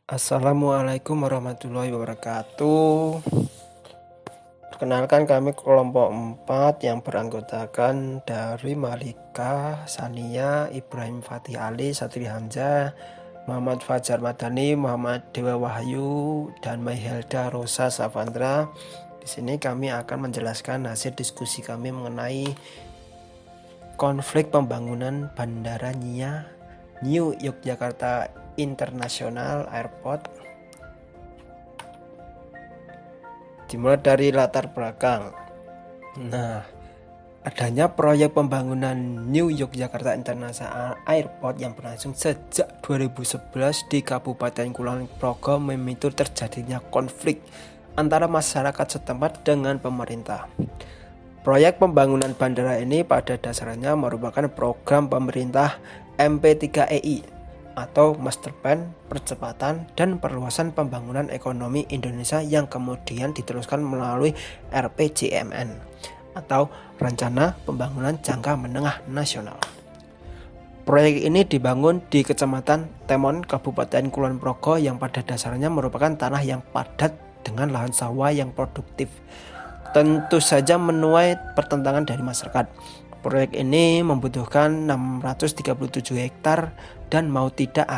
Assalamualaikum warahmatullahi wabarakatuh. Perkenalkan kami kelompok 4 yang beranggotakan dari Malika, Sania, Ibrahim Fatih Ali, Satri Hamzah, Muhammad Fajar Madani, Muhammad Dewa Wahyu, dan Maihelda Rosa Savandra. Di sini kami akan menjelaskan hasil diskusi kami mengenai konflik pembangunan Bandara New Yogyakarta International Airport. Dimulai dari latar belakang. Adanya proyek pembangunan New Yogyakarta International Airport yang berlangsung sejak 2011 di Kabupaten Kulon Progo memicu terjadinya konflik antara masyarakat setempat dengan pemerintah. Proyek pembangunan bandara ini pada dasarnya merupakan program pemerintah MP3EI atau Master Plan Percepatan dan Perluasan Pembangunan Ekonomi Indonesia yang kemudian diteruskan melalui RPJMN atau Rencana Pembangunan Jangka Menengah Nasional. Proyek ini dibangun di Kecamatan Temon, Kabupaten Kulon Progo yang pada dasarnya merupakan tanah yang padat dengan lahan sawah yang produktif. Tentu saja menuai pertentangan dari masyarakat. Proyek ini membutuhkan 637 hektar dan mau tidak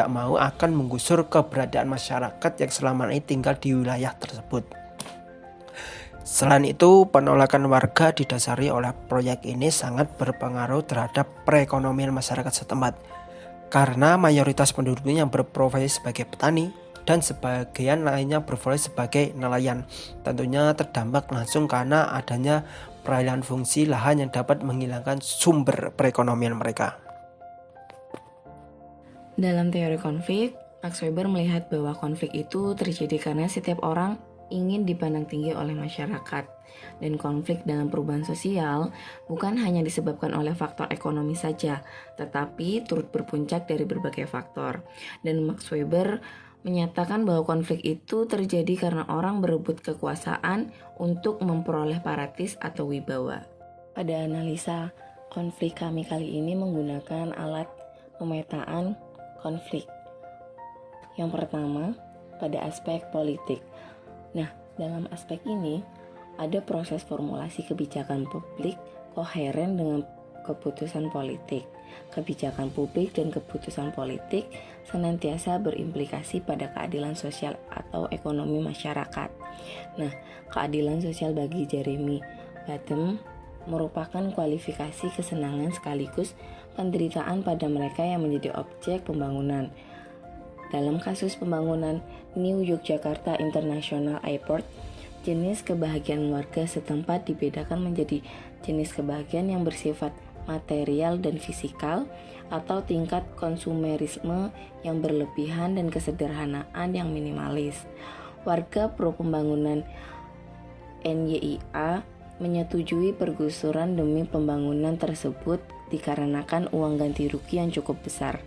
mau akan menggusur keberadaan masyarakat yang selama ini tinggal di wilayah tersebut. Selain itu, penolakan warga didasari oleh proyek ini sangat berpengaruh terhadap perekonomian masyarakat setempat karena mayoritas penduduknya yang berprofesi sebagai petani dan sebagian lainnya berprofesi sebagai nelayan. Tentunya terdampak langsung karena adanya peralihan fungsi lahan yang dapat menghilangkan sumber perekonomian mereka. Dalam teori konflik, Max Weber melihat bahwa konflik itu terjadi karena setiap orang ingin dipandang tinggi oleh masyarakat. Dan konflik dalam perubahan sosial bukan hanya disebabkan oleh faktor ekonomi saja, tetapi turut berpuncak dari berbagai faktor. Dan Max Weber menyatakan bahwa konflik itu terjadi karena orang berebut kekuasaan untuk memperoleh paratis atau wibawa. Pada analisa konflik kami kali ini menggunakan alat pemetaan konflik. Yang pertama, pada aspek politik. Nah, dalam aspek ini ada proses formulasi kebijakan publik koheren dengan keputusan politik. Kebijakan publik dan keputusan politik senantiasa berimplikasi pada keadilan sosial atau ekonomi masyarakat. Nah, keadilan sosial bagi Jeremy Bentham merupakan kualifikasi kesenangan sekaligus penderitaan pada mereka yang menjadi objek pembangunan. Dalam kasus pembangunan New Yogyakarta International Airport, jenis kebahagiaan warga setempat dibedakan menjadi jenis kebahagiaan yang bersifat material dan fisikal atau tingkat konsumerisme yang berlebihan dan kesederhanaan yang minimalis. Warga pro pembangunan NYIA menyetujui pergusuran demi pembangunan tersebut dikarenakan uang ganti rugi yang cukup besar.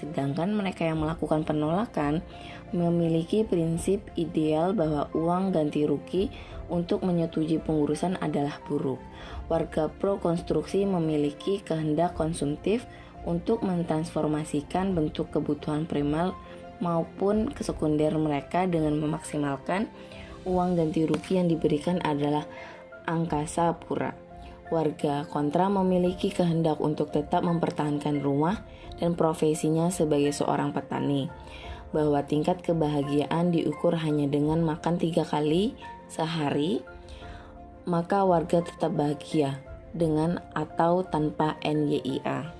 Sedangkan mereka yang melakukan penolakan memiliki prinsip ideal bahwa uang ganti rugi untuk menyetujui pengurusan adalah buruk. Warga pro konstruksi memiliki kehendak konsumtif untuk mentransformasikan bentuk kebutuhan primer maupun sekunder mereka dengan memaksimalkan uang ganti rugi yang diberikan adalah angkasa pura. Warga kontra memiliki kehendak untuk tetap mempertahankan rumah dan profesinya sebagai seorang petani, bahwa tingkat kebahagiaan diukur hanya dengan makan 3 kali sehari, maka warga tetap bahagia dengan atau tanpa NYIA.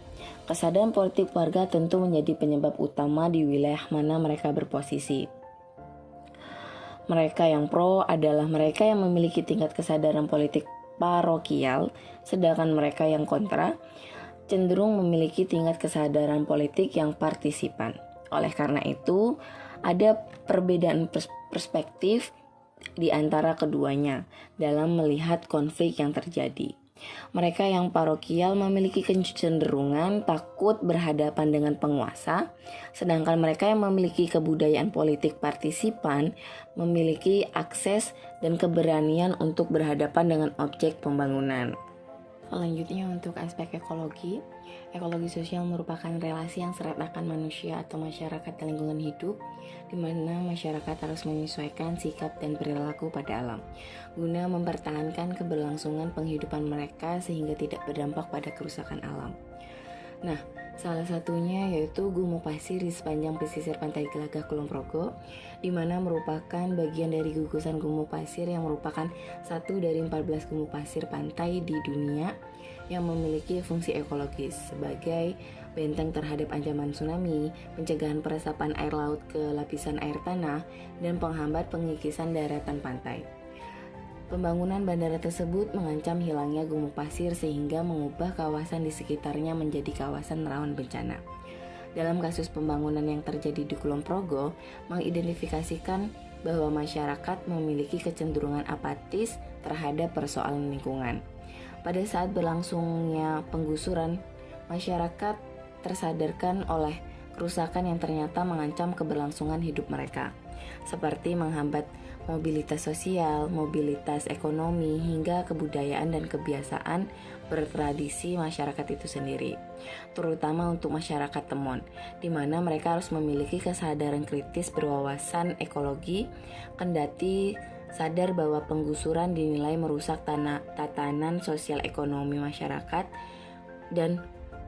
Kesadaran politik warga tentu menjadi penyebab utama di wilayah mana mereka berposisi. Mereka yang pro adalah mereka yang memiliki tingkat kesadaran politik parokial, sedangkan mereka yang kontra cenderung memiliki tingkat kesadaran politik yang partisipan. Oleh karena itu, ada perbedaan perspektif di antara keduanya dalam melihat konflik yang terjadi. Mereka yang parokial memiliki kecenderungan takut berhadapan dengan penguasa, sedangkan mereka yang memiliki kebudayaan politik partisipan memiliki akses dan keberanian untuk berhadapan dengan objek pembangunan. Selanjutnya untuk aspek ekologi. Ekologi sosial merupakan relasi yang serat akan manusia atau masyarakat dan lingkungan hidup, di mana masyarakat harus menyesuaikan sikap dan perilaku pada alam, guna mempertahankan keberlangsungan penghidupan mereka sehingga tidak berdampak pada kerusakan alam. Nah, salah satunya yaitu gumuk pasir di sepanjang pesisir pantai Gelagah Kulon Progo, di mana merupakan bagian dari gugusan gumuk pasir yang merupakan satu dari 14 gumuk pasir pantai di dunia yang memiliki fungsi ekologis sebagai benteng terhadap ancaman tsunami, pencegahan peresapan air laut ke lapisan air tanah, dan penghambat pengikisan daratan pantai. Pembangunan bandara tersebut mengancam hilangnya gumuk pasir sehingga mengubah kawasan di sekitarnya menjadi kawasan rawan bencana. Dalam kasus pembangunan yang terjadi di Kulon Progo, mengidentifikasikan bahwa masyarakat memiliki kecenderungan apatis terhadap persoalan lingkungan. Pada saat berlangsungnya penggusuran, masyarakat tersadarkan oleh kerusakan yang ternyata mengancam keberlangsungan hidup mereka, seperti menghambat mobilitas sosial, mobilitas ekonomi, hingga kebudayaan dan kebiasaan bertradisi masyarakat itu sendiri, terutama untuk masyarakat Temon, di mana mereka harus memiliki kesadaran kritis berwawasan ekologi, kendati sadar bahwa penggusuran dinilai merusak tatanan sosial ekonomi masyarakat, dan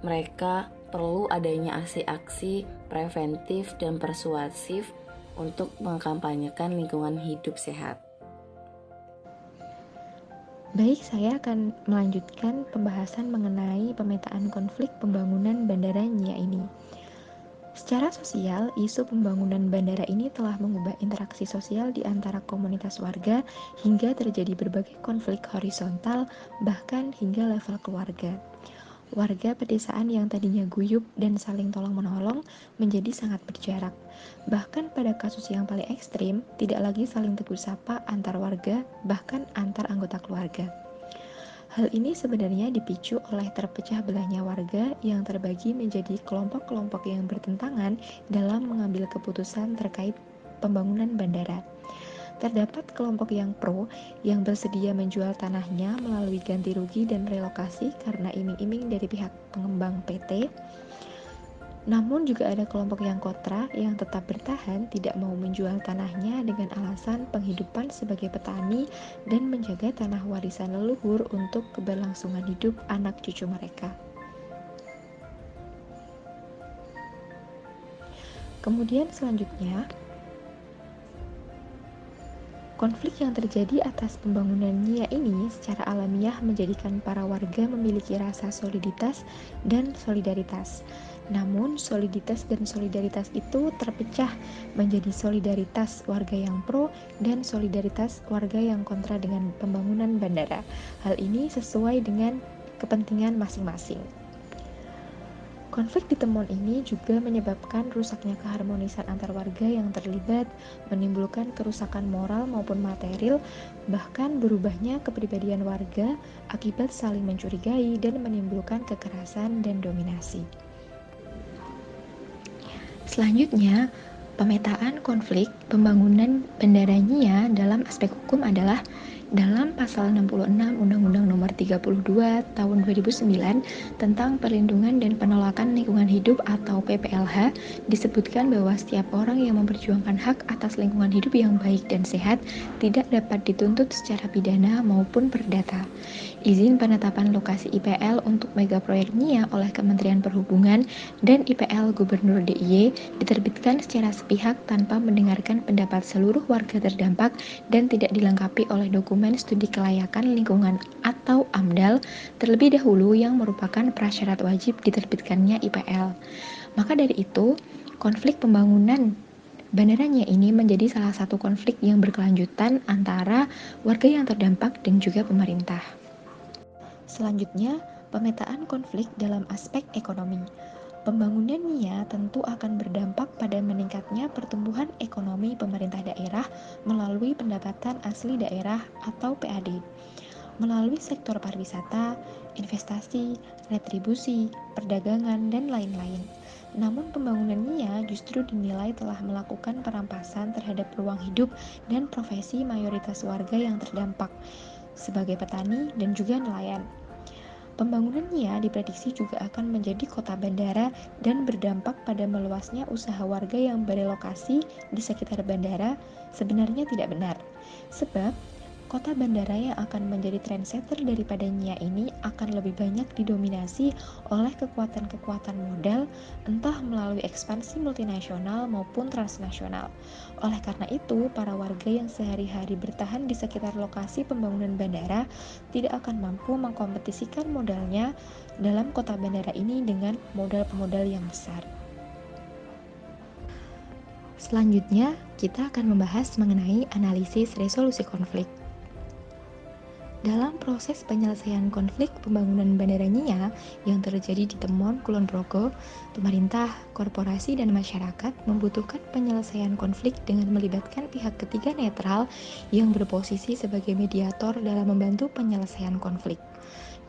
mereka perlu adanya aksi-aksi preventif dan persuasif untuk mengkampanyekan lingkungan hidup sehat. Baik, saya akan melanjutkan pembahasan mengenai pemetaan konflik pembangunan Bandara Nia ini. Secara sosial, isu pembangunan bandara ini telah mengubah interaksi sosial di antara komunitas warga hingga terjadi berbagai konflik horizontal, bahkan hingga level keluarga. Warga pedesaan yang tadinya guyup dan saling tolong-menolong menjadi sangat berjarak. Bahkan pada kasus yang paling ekstrim, tidak lagi saling tegur sapa antar warga, bahkan antar anggota keluarga. Hal ini sebenarnya dipicu oleh terpecah belahnya warga yang terbagi menjadi kelompok-kelompok yang bertentangan dalam mengambil keputusan terkait pembangunan bandara. Terdapat kelompok yang pro yang bersedia menjual tanahnya melalui ganti rugi dan relokasi karena iming-iming dari pihak pengembang PT. Namun juga ada kelompok yang kontra yang tetap bertahan tidak mau menjual tanahnya dengan alasan penghidupan sebagai petani dan menjaga tanah warisan leluhur untuk keberlangsungan hidup anak cucu mereka. Kemudian selanjutnya, konflik yang terjadi atas pembangunan Nia ini secara alamiah menjadikan para warga memiliki rasa soliditas dan solidaritas. Namun, soliditas dan solidaritas itu terpecah menjadi solidaritas warga yang pro dan solidaritas warga yang kontra dengan pembangunan bandara. Hal ini sesuai dengan kepentingan masing-masing. Konflik di Temon ini juga menyebabkan rusaknya keharmonisan antar warga yang terlibat, menimbulkan kerusakan moral maupun material, bahkan berubahnya kepribadian warga akibat saling mencurigai dan menimbulkan kekerasan dan dominasi. Selanjutnya, pemetaan konflik pembangunan Bandara Nia dalam aspek hukum adalah dalam pasal 66 Undang-Undang Nomor 32 Tahun 2009 tentang Perlindungan dan Penolakan Lingkungan Hidup atau PPLH disebutkan bahwa setiap orang yang memperjuangkan hak atas lingkungan hidup yang baik dan sehat tidak dapat dituntut secara pidana maupun perdata. Izin penetapan lokasi IPL untuk mega proyek Nia oleh Kementerian Perhubungan dan IPL Gubernur DIY diterbitkan secara sepihak tanpa mendengarkan pendapat seluruh warga terdampak dan tidak dilengkapi oleh dokumen studi kelayakan lingkungan atau AMDAL terlebih dahulu yang merupakan prasyarat wajib diterbitkannya IPL. Maka dari itu, konflik pembangunan Bandara Nia ini menjadi salah satu konflik yang berkelanjutan antara warga yang terdampak dan juga pemerintah. Selanjutnya, pemetaan konflik dalam aspek ekonomi. Pembangunan Nia tentu akan berdampak pada meningkatnya pertumbuhan ekonomi pemerintah daerah melalui pendapatan asli daerah atau PAD, melalui sektor pariwisata, investasi, retribusi, perdagangan, dan lain-lain. Namun pembangunan Nia justru dinilai telah melakukan perampasan terhadap ruang hidup dan profesi mayoritas warga yang terdampak sebagai petani dan juga nelayan. Pembangunannya diprediksi juga akan menjadi kota bandara dan berdampak pada meluasnya usaha warga yang berelokasi di sekitar bandara. Sebenarnya tidak benar, sebab kota bandara yang akan menjadi trendsetter daripada NIA ini akan lebih banyak didominasi oleh kekuatan-kekuatan modal, entah melalui ekspansi multinasional maupun transnasional. Oleh karena itu, para warga yang sehari-hari bertahan di sekitar lokasi pembangunan bandara tidak akan mampu mengkompetisikan modalnya dalam kota bandara ini dengan modal-pemodal yang besar. Selanjutnya, kita akan membahas mengenai analisis resolusi konflik. Dalam proses penyelesaian konflik pembangunan Bandara NIA yang terjadi di Temon, Kulon Progo, pemerintah, korporasi, dan masyarakat membutuhkan penyelesaian konflik dengan melibatkan pihak ketiga netral yang berposisi sebagai mediator dalam membantu penyelesaian konflik.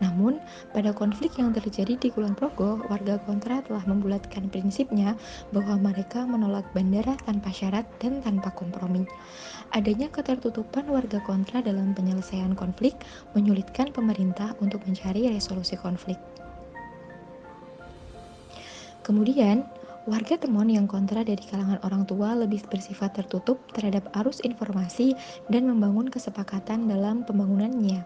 Namun, pada konflik yang terjadi di Kulon Progo, warga kontra telah membulatkan prinsipnya bahwa mereka menolak bandara tanpa syarat dan tanpa kompromi. Adanya ketertutupan warga kontra dalam penyelesaian konflik menyulitkan pemerintah untuk mencari resolusi konflik. Kemudian, warga Temon yang kontra dari kalangan orang tua lebih bersifat tertutup terhadap arus informasi dan membangun kesepakatan dalam pembangunannya,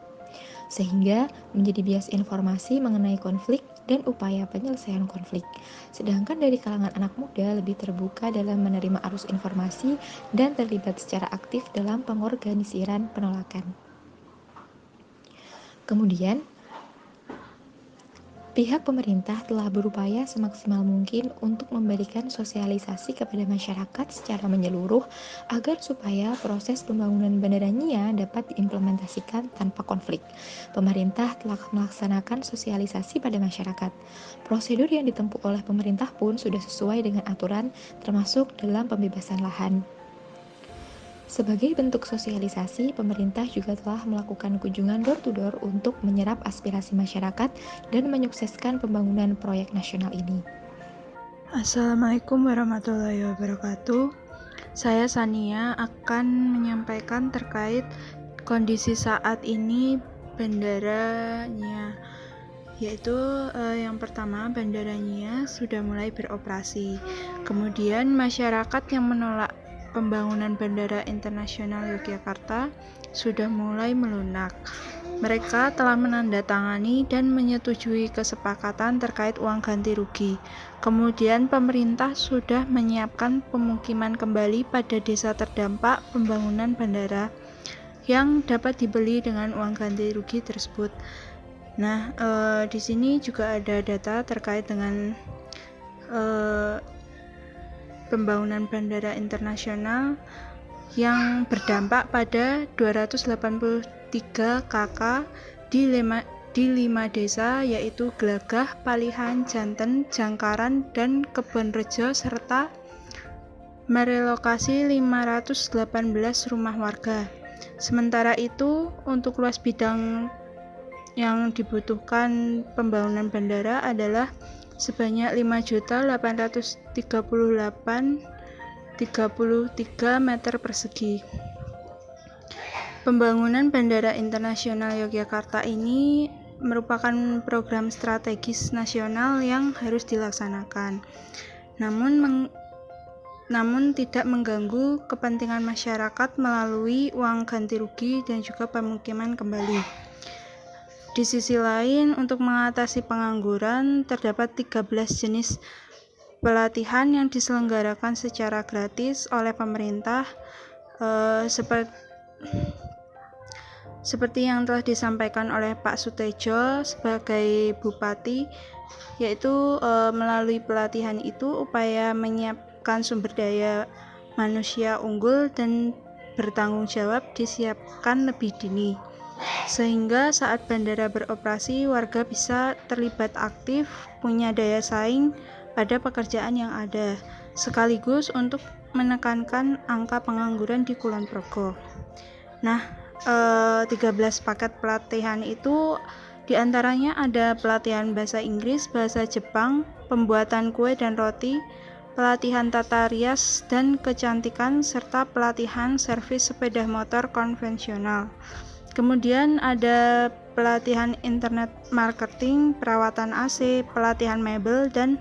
sehingga menjadi bias informasi mengenai konflik dan upaya penyelesaian konflik. Sedangkan dari kalangan anak muda lebih terbuka dalam menerima arus informasi dan terlibat secara aktif dalam pengorganisiran penolakan. Kemudian, pihak pemerintah telah berupaya semaksimal mungkin untuk memberikan sosialisasi kepada masyarakat secara menyeluruh agar supaya proses pembangunan Bandara NIA dapat diimplementasikan tanpa konflik. Pemerintah telah melaksanakan sosialisasi pada masyarakat. Prosedur yang ditempuh oleh pemerintah pun sudah sesuai dengan aturan, termasuk dalam pembebasan lahan. Sebagai bentuk sosialisasi, pemerintah juga telah melakukan kunjungan door-to-door untuk menyerap aspirasi masyarakat dan menyukseskan pembangunan proyek nasional ini. Assalamualaikum warahmatullahi wabarakatuh. Saya Sania akan menyampaikan terkait kondisi saat ini Bandara NIA, yaitu yang pertama, Bandara NIA sudah mulai beroperasi. Kemudian masyarakat yang menolak pembangunan Bandara Internasional Yogyakarta sudah mulai melunak. Mereka telah menandatangani dan menyetujui kesepakatan terkait uang ganti rugi. Kemudian pemerintah sudah menyiapkan pemukiman kembali pada desa terdampak pembangunan bandara yang dapat dibeli dengan uang ganti rugi tersebut. Nah, di sini juga ada data terkait dengan pembangunan bandara internasional yang berdampak pada 283 KK di 5 desa, yaitu Glagah, Palihan, Janten, Jangkaran, dan Kebonrejo, serta merelokasi 518 rumah warga. Sementara itu, untuk luas bidang yang dibutuhkan pembangunan bandara adalah sebanyak 5.838,33 meter persegi. Pembangunan Bandara Internasional Yogyakarta ini merupakan program strategis nasional yang harus dilaksanakan, namun tidak mengganggu kepentingan masyarakat melalui uang ganti rugi dan juga pemukiman kembali. Di sisi lain, untuk mengatasi pengangguran, terdapat 13 jenis pelatihan yang diselenggarakan secara gratis oleh pemerintah, seperti yang telah disampaikan oleh Pak Sutejo sebagai Bupati, yaitu melalui pelatihan itu upaya menyiapkan sumber daya manusia unggul dan bertanggung jawab disiapkan lebih dini, sehingga saat bandara beroperasi warga bisa terlibat aktif, punya daya saing pada pekerjaan yang ada, sekaligus untuk menekankan angka pengangguran di Kulon Progo. Nah, 13 paket pelatihan itu diantaranya ada pelatihan bahasa Inggris, bahasa Jepang, pembuatan kue dan roti, pelatihan tata rias dan kecantikan, serta pelatihan servis sepeda motor konvensional. Kemudian ada pelatihan internet marketing, perawatan AC, pelatihan mebel dan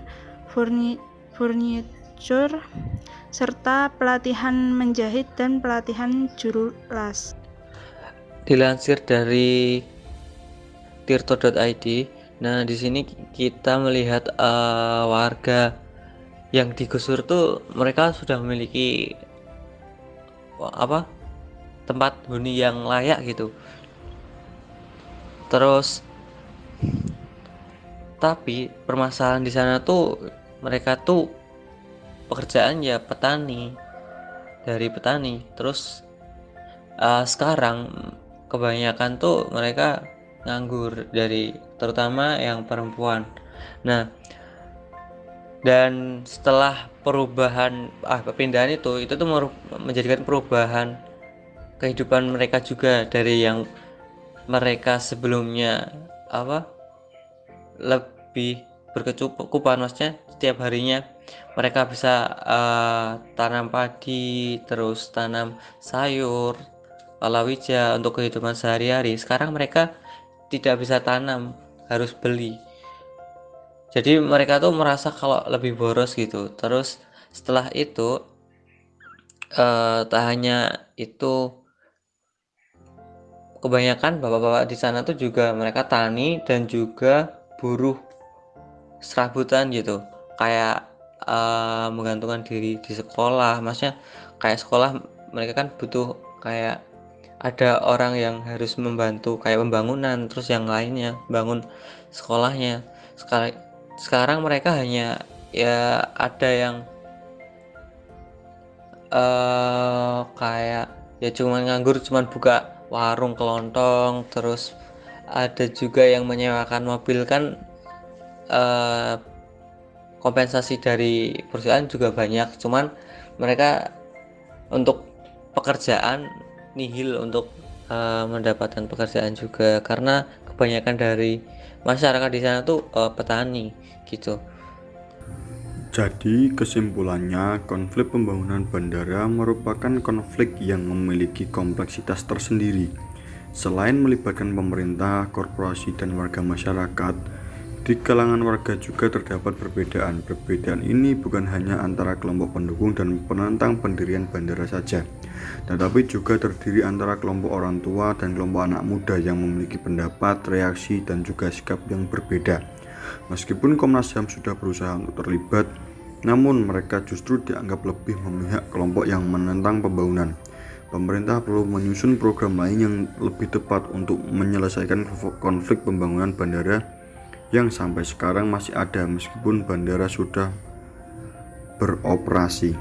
furniture, serta pelatihan menjahit dan pelatihan juru las. Dilansir dari tirto.id, nah di sini kita melihat warga yang digusur tuh mereka sudah memiliki tempat huni yang layak gitu. Terus tapi permasalahan di sana tuh mereka tuh pekerjaan ya dari petani. Terus sekarang kebanyakan tuh mereka nganggur, terutama yang perempuan. Nah, dan setelah perpindahan itu tuh menjadikan perubahan kehidupan mereka juga, dari yang mereka sebelumnya lebih berkecukupan, maksudnya setiap harinya mereka bisa tanam padi, terus tanam sayur, palawija untuk kehidupan sehari-hari. Sekarang mereka tidak bisa tanam, harus beli. Jadi mereka tuh merasa kalau lebih boros gitu. Terus setelah itu tak hanya itu, kebanyakan bapak-bapak di sana tuh juga mereka tani dan juga buruh serabutan gitu, kayak menggantungkan diri di sekolah. Maksudnya kayak sekolah mereka kan butuh kayak ada orang yang harus membantu kayak pembangunan, terus yang lainnya bangun sekolahnya. Sekarang mereka hanya ya ada yang kayak ya cuman nganggur, cuman buka warung kelontong. Terus ada juga yang menyewakan mobil kan, kompensasi dari perusahaan juga banyak, cuman mereka untuk pekerjaan nihil untuk mendapatkan pekerjaan juga, karena kebanyakan dari masyarakat di sana tuh petani gitu. Jadi kesimpulannya, konflik pembangunan bandara merupakan konflik yang memiliki kompleksitas tersendiri. Selain melibatkan pemerintah, korporasi, dan warga masyarakat, di kalangan warga juga terdapat perbedaan. Perbedaan ini bukan hanya antara kelompok pendukung dan penentang pendirian bandara saja, tetapi juga terdiri antara kelompok orang tua dan kelompok anak muda yang memiliki pendapat, reaksi, dan juga sikap yang berbeda. Meskipun Komnas HAM sudah berusaha untuk terlibat, namun mereka justru dianggap lebih memihak kelompok yang menentang pembangunan. Pemerintah perlu menyusun program lain yang lebih tepat untuk menyelesaikan konflik pembangunan bandara yang sampai sekarang masih ada meskipun bandara sudah beroperasi.